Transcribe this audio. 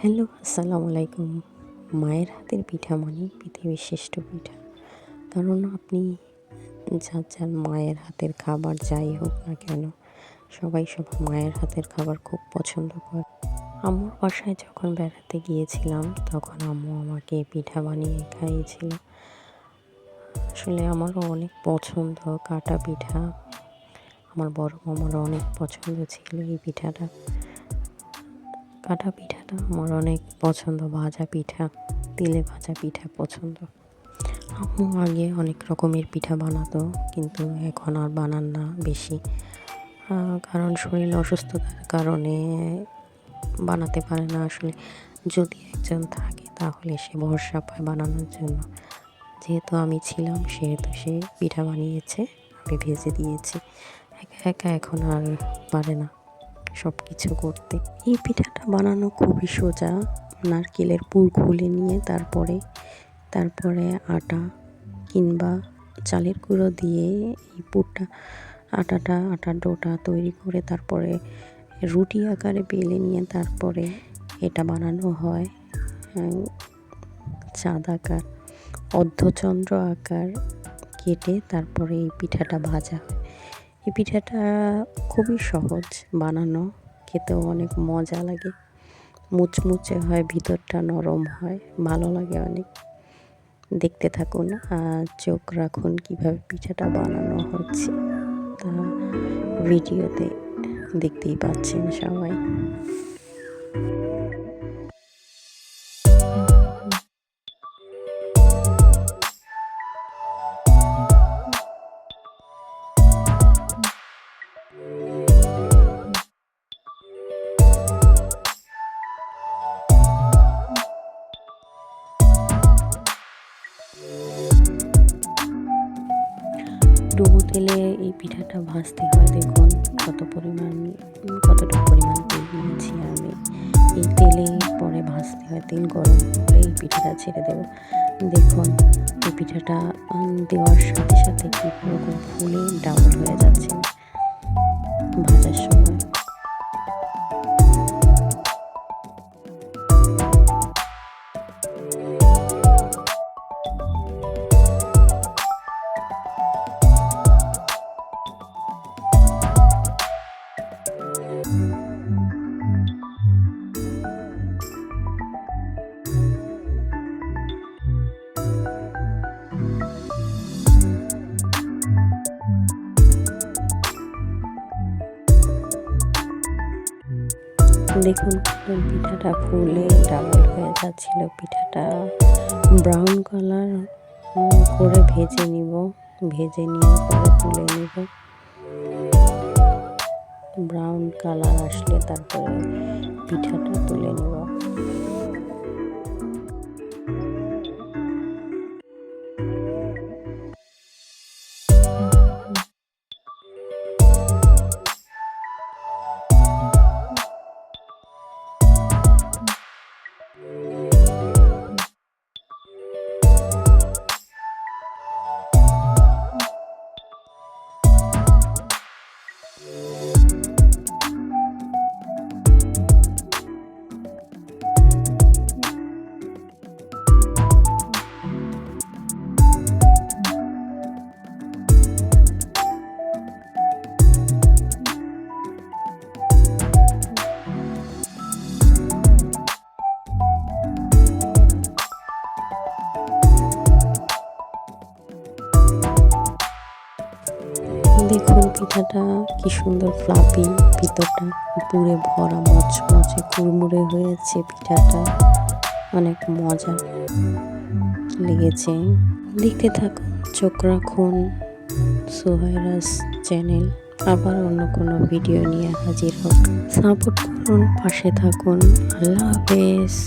Hello, আসসালামু আলাইকুম। মায়ের হাতের পিঠা মানেই পৃথিবীর শ্রেষ্ঠ পিঠা। কারণ আপনি যার মায়ের হাতের খাবার যাই হোক না কেন, সবাই সবার মায়ের হাতের খাবার খুব পছন্দ করে। আম্মুর বাসায় যখন বেড়াতে গিয়েছিলাম, তখন আম্মু আমাকে পিঠা বানিয়ে খাইয়েছিল। আসলে আমারও অনেক পছন্দ কাটা পিঠা। আমার বড় মামারও অনেক পছন্দ ছিল এই পিঠাটা। কাটা পিঠাটা আমার অনেক পছন্দ, ভাজা পিঠা, তেলে ভাজা পিঠা পছন্দ। আম্মু আগে অনেক রকমের পিঠা বানাতো, কিন্তু এখন আর বানান না বেশি। কারণ শরীর অসুস্থতার কারণে বানাতে পারে না আসলে। যদি একজন থাকে তাহলে সে ভরসা পায় বানানোর জন্য। যেহেতু আমি ছিলাম সেহেতু সে পিঠা বানিয়েছে, আমি ভেজে দিয়েছি। একা একা এখন আর পারে না সব কিছু করতে। এই পিঠাটা বানানো খুবই সোজা। নারকেলের পুর খুলে নিয়ে তারপরে আটা কিংবা চালের গুঁড়ো দিয়ে এই পুরটা আটার ডোটা তৈরি করে তারপরে রুটি আকারে বেলে নিয়ে তারপরে এটা বানানো হয় চাঁদ আকার, অর্ধচন্দ্র আকার কেটে তারপরে এই পিঠাটা ভাজা হয়। এই পিঠাটা খুবই সহজ বানানো, খেতেও অনেক মজা লাগে। মুচমুচে হয়, ভিতরটা নরম হয়, ভালো লাগে অনেক। দেখতে থাকুন আর চোখ রাখুন কীভাবে পিঠাটা বানানো হচ্ছে, তা ভিডিওতে দেখতেই পাচ্ছেন সবাই। ডুবো তেলে এই পিঠাটা ভাজতে হয়। দেখুন কতটুকু পরিমাণ তেল নিয়েছি আমি। এই তেলে পরে ভাজতে হয়, তেল গরম করে এই পিঠাটা ছেড়ে দেবো। দেখুন এই পিঠাটা দেওয়ার সাথে সাথে কীরকম ফুলে ডাবল হয়ে যাচ্ছে ভাজার সময়। দেখুন পিঠাটা ফুলে ডাবল হয়ে যাচ্ছিল। পিঠাটা ব্রাউন কালার করে ভেজে নিব, ভেজে নিয়ে পরে তুলে নিব। ব্রাউন কালার আসলে তারপরে পিঠাটা তুলে নেব। দেখুন পিঠাটা কি সুন্দর ফ্লাফি, ভিতরটা পুরে ভরা মচমচে কুড়মুড়ে হয়েছে। পিঠাটা অনেক মজা লেগেছে। দেখতে থাকুন, চোখ রাখুন সুহাইরাস চ্যানেল। আবার অন্য কোনো ভিডিও নিয়ে হাজির হোক। সাপোর্ট করুন, পাশে থাকুন। আল্লাহ হাফেজ।